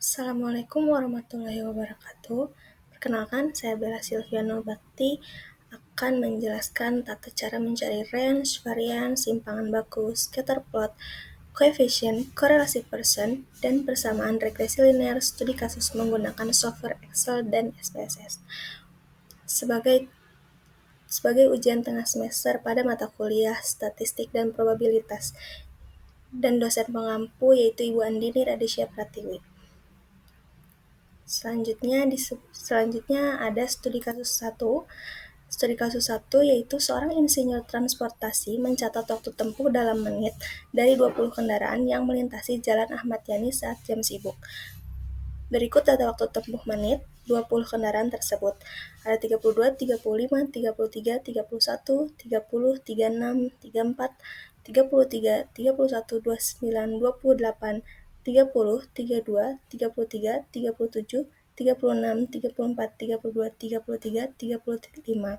Assalamualaikum warahmatullahi wabarakatuh. Perkenalkan, saya Bella Silviano Bakti akan menjelaskan tata cara mencari range, varian, simpangan baku, scatter plot, koefisien, korelasi Pearson, dan persamaan regresi linear studi kasus menggunakan software Excel dan SPSS. Sebagai ujian tengah semester pada mata kuliah Statistik dan Probabilitas, dan dosen pengampu yaitu Ibu Andini Radisya Pratiwi. Selanjutnya ada studi kasus 1. Studi kasus 1 yaitu seorang insinyur transportasi mencatat waktu tempuh dalam menit dari 20 kendaraan yang melintasi Jalan Ahmad Yani saat jam sibuk. Berikut data waktu tempuh menit 20 kendaraan tersebut. Ada 32, 35, 33, 31, 30, 36, 34, 33, 31, 29, 28, 30, 32, 33, 37, 36, 34, 32, 33, 35.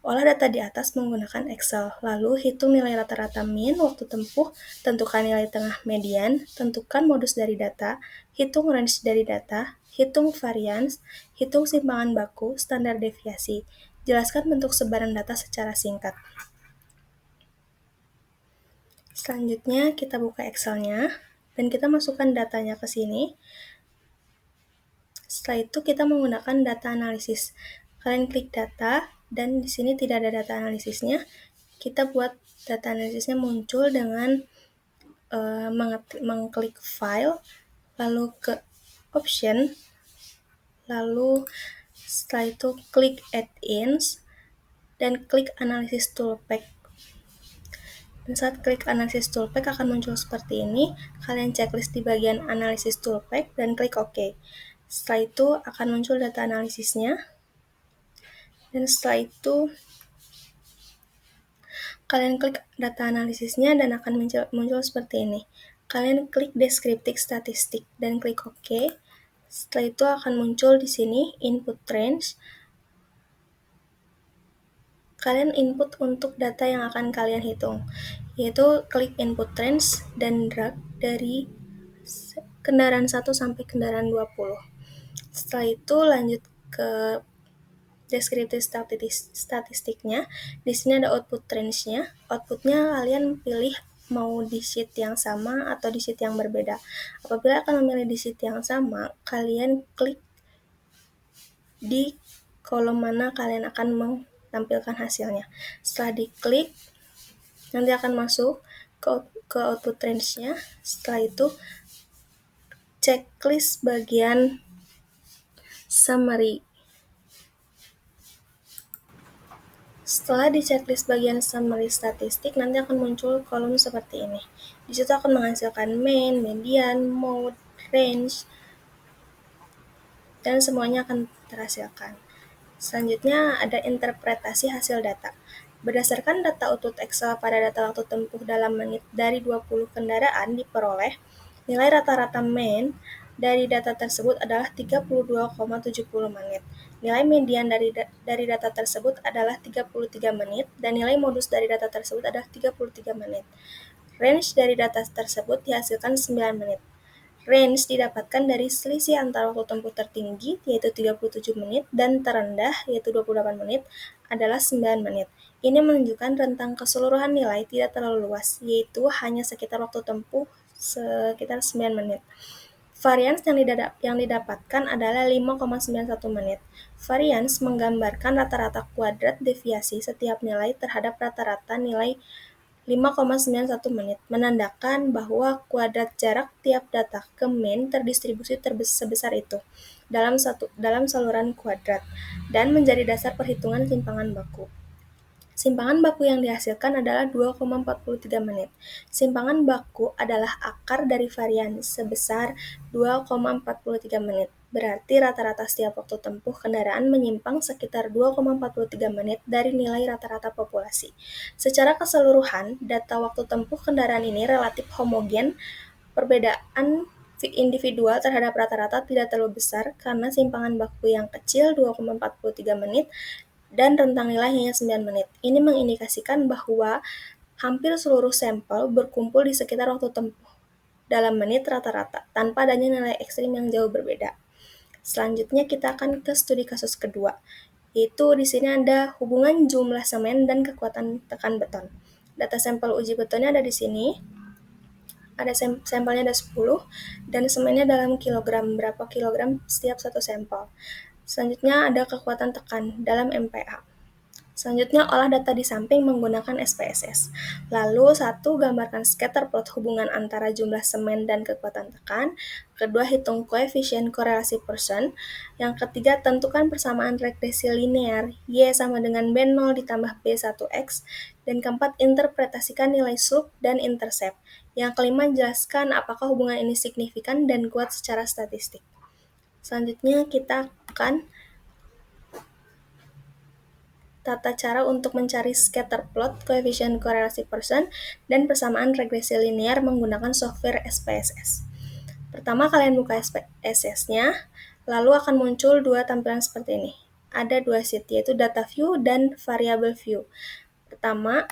Olah data di atas menggunakan Excel, lalu hitung nilai rata-rata min, waktu tempuh, tentukan nilai tengah median, tentukan modus dari data, hitung range dari data, hitung varians, hitung simpangan baku, standar deviasi. Jelaskan bentuk sebaran data secara singkat. Selanjutnya kita buka Excel-nya dan kita masukkan datanya ke sini. Setelah itu kita menggunakan data analisis. Kalian klik data dan di sini tidak ada data analisisnya. Kita buat data analisisnya muncul dengan mengklik file, lalu ke option, lalu setelah itu klik add-ins dan klik analysis toolpack. Dan saat klik analysis toolpack akan muncul seperti ini. Kalian checklist di bagian analysis toolpack dan klik OK. Setelah itu akan muncul data analisisnya. Dan setelah itu kalian klik data analisisnya dan akan muncul seperti ini. Kalian klik descriptive statistik dan klik OK. Setelah itu akan muncul di sini input range. Kalian input untuk data yang akan kalian hitung, yaitu klik input range dan drag dari kendaraan 1 sampai kendaraan 20. Setelah itu lanjut ke deskriptif statistiknya. Di sini ada output range-nya. Outputnya kalian pilih mau di sheet yang sama atau di sheet yang berbeda. Apabila akan memilih di sheet yang sama, kalian klik di kolom mana kalian akan menampilkan hasilnya. Setelah diklik, nanti akan masuk ke output range-nya. Setelah itu, checklist bagian summary. Setelah di checklist bagian summary statistik, nanti akan muncul kolom seperti ini. Di situ akan menghasilkan mean, median, mode, range, dan semuanya akan terhasilkan. Selanjutnya ada interpretasi hasil data. Berdasarkan data output Excel pada data waktu tempuh dalam menit dari 20 kendaraan diperoleh, nilai rata-rata mean dari data tersebut adalah 32,70 menit. Nilai median dari data tersebut adalah 33 menit dan nilai modus dari data tersebut adalah 33 menit. Range dari data tersebut dihasilkan 9 menit. Range didapatkan dari selisih antara waktu tempuh tertinggi, yaitu 37 menit, dan terendah, yaitu 28 menit, adalah 9 menit. Ini menunjukkan rentang keseluruhan nilai tidak terlalu luas, yaitu hanya sekitar waktu tempuh sekitar 9 menit. Varians yang didapatkan adalah 5,91 menit. Varians menggambarkan rata-rata kuadrat deviasi setiap nilai terhadap rata-rata nilai 5,91 menit, menandakan bahwa kuadrat jarak tiap data ke mean terdistribusi sebesar itu dalam saluran kuadrat dan menjadi dasar perhitungan simpangan baku. Simpangan baku yang dihasilkan adalah 2,43 menit. Simpangan baku adalah akar dari varian sebesar 2,43 menit. Berarti rata-rata setiap waktu tempuh kendaraan menyimpang sekitar 2,43 menit dari nilai rata-rata populasi. Secara keseluruhan, data waktu tempuh kendaraan ini relatif homogen. Perbedaan individual terhadap rata-rata tidak terlalu besar karena simpangan baku yang kecil 2,43 menit dan rentang nilai hanya 9 menit. Ini mengindikasikan bahwa hampir seluruh sampel berkumpul di sekitar waktu tempuh dalam menit rata-rata, tanpa adanya nilai ekstrim yang jauh berbeda. Selanjutnya kita akan ke studi kasus kedua, yaitu di sini ada hubungan jumlah semen dan kekuatan tekan beton. Data sampel uji betonnya ada di sini, ada sampelnya ada 10, dan semennya dalam kilogram, berapa kilogram setiap satu sampel. Selanjutnya ada kekuatan tekan dalam MPa. Selanjutnya, olah data di samping menggunakan SPSS. Lalu, satu, gambarkan scatter plot hubungan antara jumlah semen dan kekuatan tekan. Kedua, hitung koefisien korelasi Pearson. Yang ketiga, tentukan persamaan regresi linear Y sama dengan B0 ditambah B1X. Dan keempat, interpretasikan nilai slope dan intercept. Yang kelima, jelaskan apakah hubungan ini signifikan dan kuat secara statistik. Selanjutnya, kita akan tata cara untuk mencari scatter plot, koefisien korelasi Pearson, dan persamaan regresi linear menggunakan software SPSS. Pertama, kalian buka SPSS-nya, lalu akan muncul dua tampilan seperti ini. Ada dua sheet, yaitu data view dan variable view. Pertama,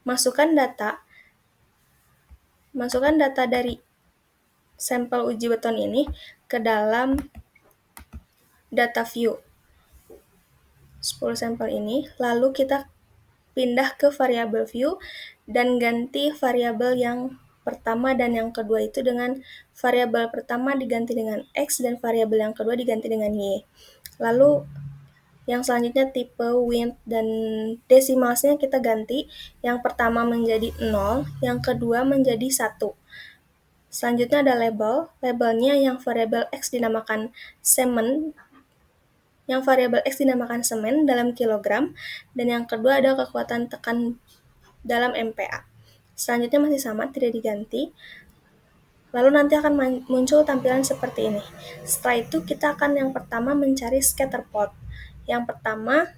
masukkan data dari sampel uji beton ini ke dalam data view. 10 sampel ini, lalu kita pindah ke variable view dan ganti variabel yang pertama dan yang kedua itu dengan variabel pertama diganti dengan X dan variabel yang kedua diganti dengan Y. Lalu yang selanjutnya tipe, width, dan desimalsnya kita ganti. Yang pertama menjadi 0, yang kedua menjadi 1. Selanjutnya ada label. Labelnya yang variabel X dinamakan semen, dalam kilogram, dan yang kedua ada kekuatan tekan dalam MPa. Selanjutnya masih sama, tidak diganti. Lalu nanti akan muncul tampilan seperti ini. Setelah itu kita akan yang pertama mencari scatter plot. Yang pertama,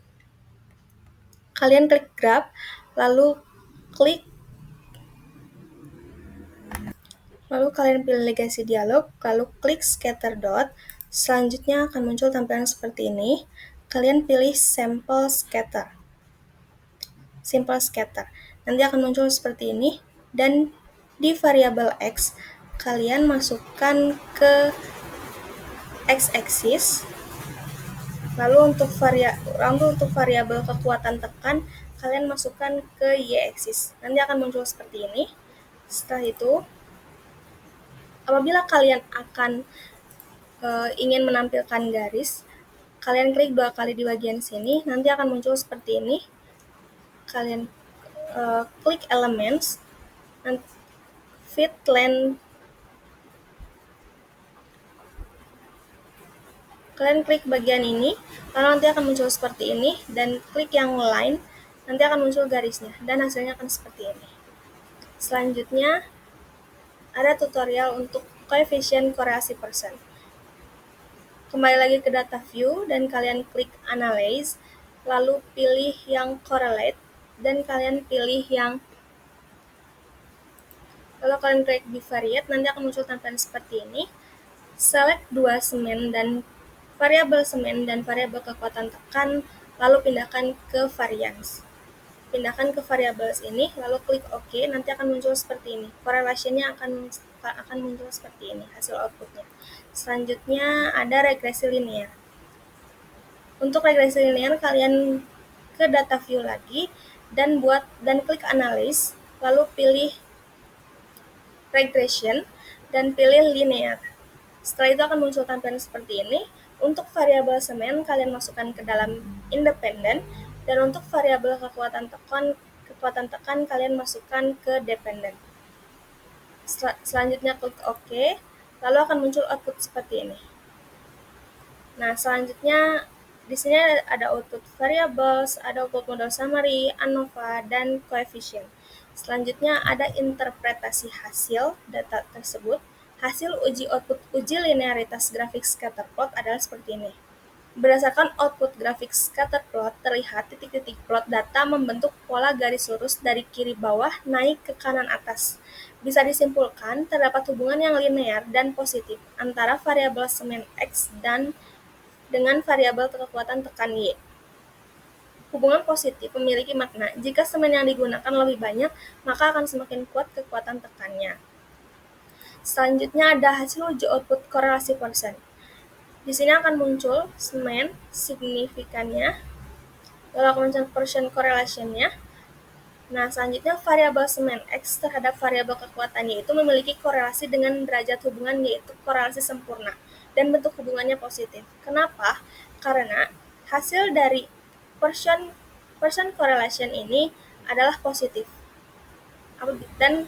kalian klik graph, lalu kalian pilih legacy dialog, lalu klik scatter dot. Selanjutnya akan muncul tampilan seperti ini. Kalian pilih simple scatter. Nanti akan muncul seperti ini, dan di variabel X kalian masukkan ke X-axis. Lalu untuk variabel kekuatan tekan kalian masukkan ke Y-axis. Nanti akan muncul seperti ini. Setelah itu, apabila kalian akan ingin menampilkan garis, kalian klik 2 kali di bagian sini, nanti akan muncul seperti ini. Kalian klik elements, fit length. Kalian klik bagian ini, lalu nanti akan muncul seperti ini, dan klik yang line, nanti akan muncul garisnya, dan hasilnya akan seperti ini. Selanjutnya, ada tutorial untuk koefisien korelasi Pearson. Kembali lagi ke data view, dan kalian klik analyze, lalu pilih yang correlate, dan kalian pilih yang lalu kalian klik bivariate, nanti akan muncul tampilan seperti ini. Select dua semen dan variabel semen dan variabel kekuatan tekan, lalu pindahkan ke variance. Pindahkan ke variabel ini, lalu klik OK, nanti akan muncul seperti ini. Correlation-nya akan muncul seperti ini, hasil outputnya. Selanjutnya ada regresi linear. Untuk regresi linear, kalian ke data view lagi, dan klik analyze, lalu pilih regression, dan pilih linear. Setelah itu akan muncul tampilan seperti ini. Untuk variabel semen, kalian masukkan ke dalam independen, dan untuk variabel kekuatan tekan kalian masukkan ke dependen. Selanjutnya klik OK, lalu akan muncul output seperti ini. Nah, selanjutnya di sini ada output variables, ada output model summary, ANOVA, dan coefficient. Selanjutnya ada interpretasi hasil data tersebut. Hasil uji linearitas grafik scatter plot adalah seperti ini. Berdasarkan output grafik scatter plot, terlihat titik-titik plot data membentuk pola garis lurus dari kiri bawah naik ke kanan atas. Bisa disimpulkan, terdapat hubungan yang linear dan positif antara variabel semen X dengan variabel kekuatan tekan Y. Hubungan positif memiliki makna jika semen yang digunakan lebih banyak, maka akan semakin kuat kekuatan tekannya. Selanjutnya ada hasil uji output korelasi persen. Di sini akan muncul semen signifikannya, lalu akan muncul persen correlation-nya. Nah, selanjutnya variabel semen X terhadap variabel kekuatannya itu memiliki korelasi dengan derajat hubungan, yaitu korelasi sempurna, dan bentuk hubungannya positif. Kenapa? Karena hasil dari persen correlation ini adalah positif, dan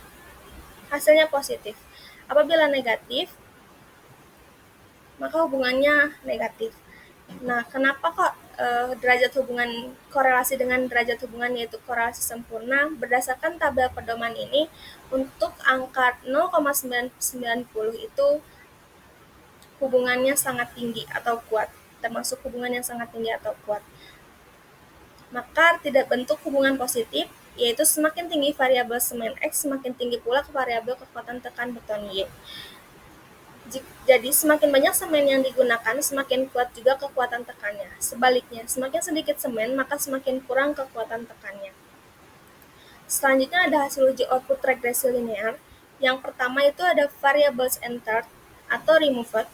hasilnya positif. Apabila negatif, maka hubungannya negatif. Nah, kenapa kok derajat hubungan korelasi dengan derajat hubungan yaitu korelasi sempurna? Berdasarkan tabel pedoman ini, untuk angka 0,990 itu hubungannya sangat tinggi atau kuat, termasuk hubungan yang sangat tinggi atau kuat. Maka tidak bentuk hubungan positif, yaitu semakin tinggi variabel semen X, semakin tinggi pula variabel kekuatan tekan beton Y. Jadi semakin banyak semen yang digunakan, semakin kuat juga kekuatan tekannya. Sebaliknya, semakin sedikit semen, maka semakin kurang kekuatan tekannya. Selanjutnya ada hasil uji output regresi linear. Yang pertama itu ada variables entered atau removed.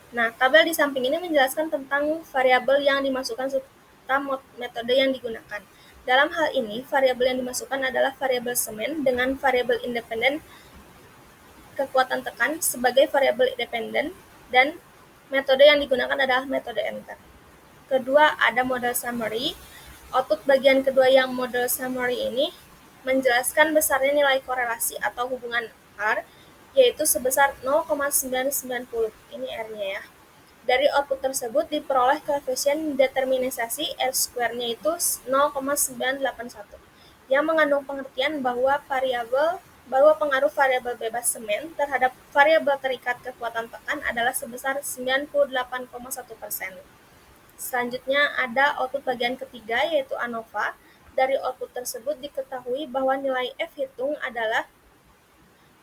Nah, tabel di samping ini menjelaskan tentang variabel yang dimasukkan serta metode yang digunakan. Dalam hal ini, variabel yang dimasukkan adalah variabel semen dengan variabel independen kekuatan tekan sebagai variabel independen, dan metode yang digunakan adalah metode enter. Kedua, ada model summary. Output bagian kedua yang model summary ini menjelaskan besarnya nilai korelasi atau hubungan R, yaitu sebesar 0,990. Ini R-nya ya. Dari output tersebut diperoleh koefisien determinisasi R2-nya itu 0,981, yang mengandung pengertian bahwa pengaruh variabel bebas semen terhadap variabel terikat kekuatan tekan adalah sebesar 98,1%. Selanjutnya ada output bagian ketiga, yaitu ANOVA. Dari output tersebut diketahui bahwa nilai F hitung adalah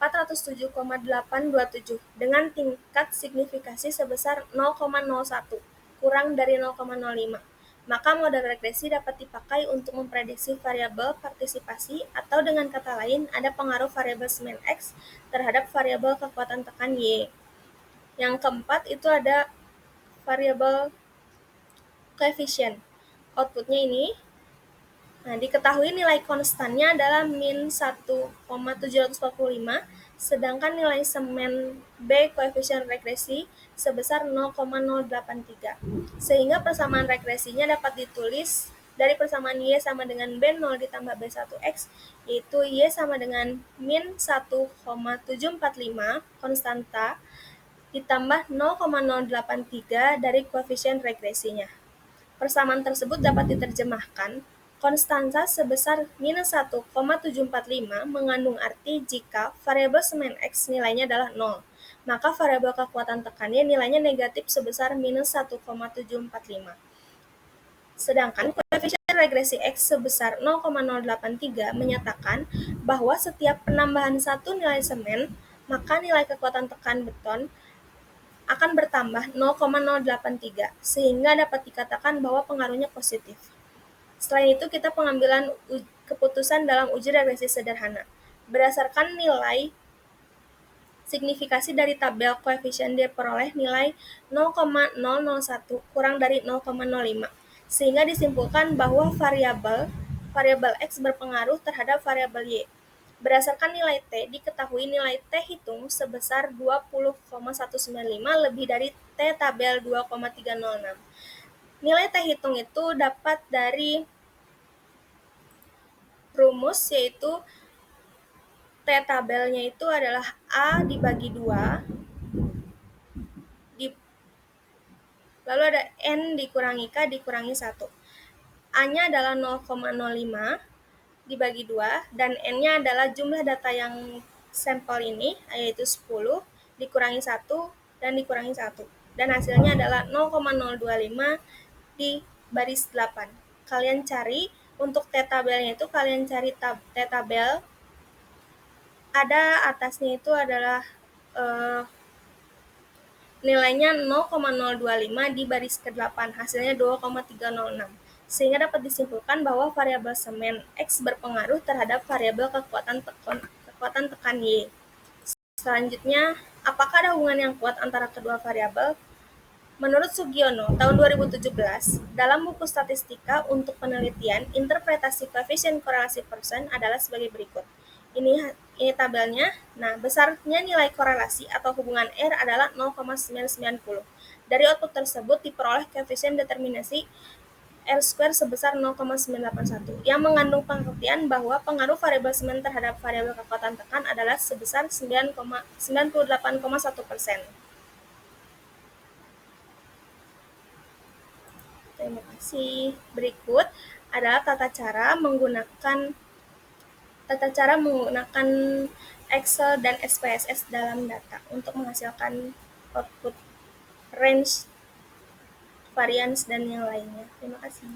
407,827 dengan tingkat signifikasi sebesar 0,01, kurang dari 0,05. Maka model regresi dapat dipakai untuk memprediksi variabel partisipasi, atau dengan kata lain ada pengaruh variabel semen X terhadap variabel kekuatan tekan Y. Yang keempat itu ada variabel koefisien. Outputnya ini, nah, diketahui nilai konstannya adalah min 1,745, sedangkan nilai semen B koefisien regresi sebesar 0,083. Sehingga persamaan regresinya dapat ditulis dari persamaan Y sama dengan B0 ditambah B1X, yaitu Y sama dengan min 1,745 konstanta ditambah 0,083 dari koefisien regresinya. Persamaan tersebut dapat diterjemahkan, konstanta sebesar minus 1,745 mengandung arti jika variabel semen X nilainya adalah 0, maka variabel kekuatan tekannya nilainya negatif sebesar minus 1,745. Sedangkan koefisien regresi X sebesar 0,083 menyatakan bahwa setiap penambahan satu nilai semen, maka nilai kekuatan tekan beton akan bertambah 0,083, sehingga dapat dikatakan bahwa pengaruhnya positif. Selain itu, kita pengambilan keputusan dalam uji regresi sederhana. Berdasarkan nilai signifikasi dari tabel koefisien diperoleh nilai 0,001 kurang dari 0,05, sehingga disimpulkan bahwa variabel X berpengaruh terhadap variabel Y. Berdasarkan nilai T, diketahui nilai T hitung sebesar 20,195 lebih dari T tabel 2,306. Nilai T hitung itu dapat dari rumus, yaitu T tabelnya itu adalah A dibagi 2, lalu ada N dikurangi K dikurangi 1. A-nya adalah 0,05 dibagi 2, dan N-nya adalah jumlah data yang sampel ini, yaitu 10, dikurangi 1, dan dikurangi 1. Dan hasilnya adalah 0,025 di baris 8. Kalian cari, untuk T tabelnya itu kalian cari T tabel, ada atasnya itu adalah nilainya 0,025 di baris ke-8, hasilnya 2,306. Sehingga dapat disimpulkan bahwa variabel semen X berpengaruh terhadap variabel kekuatan tekan Y. Selanjutnya, apakah ada hubungan yang kuat antara kedua variabel? Menurut Sugiono, tahun 2017, dalam buku statistika untuk penelitian, interpretasi koefisien korelasi persen adalah sebagai berikut. Ini tabelnya. Nah, besarnya nilai korelasi atau hubungan R adalah 0,990. Dari output tersebut diperoleh koefisien determinasi R² sebesar 0,981 yang mengandung pengertian bahwa pengaruh variabel semen terhadap variabel kekuatan tekan adalah sebesar 98,1%. Terima kasih. Berikut adalah tata cara menggunakan Excel dan SPSS dalam data untuk menghasilkan output range, variance, dan yang lainnya. Terima kasih.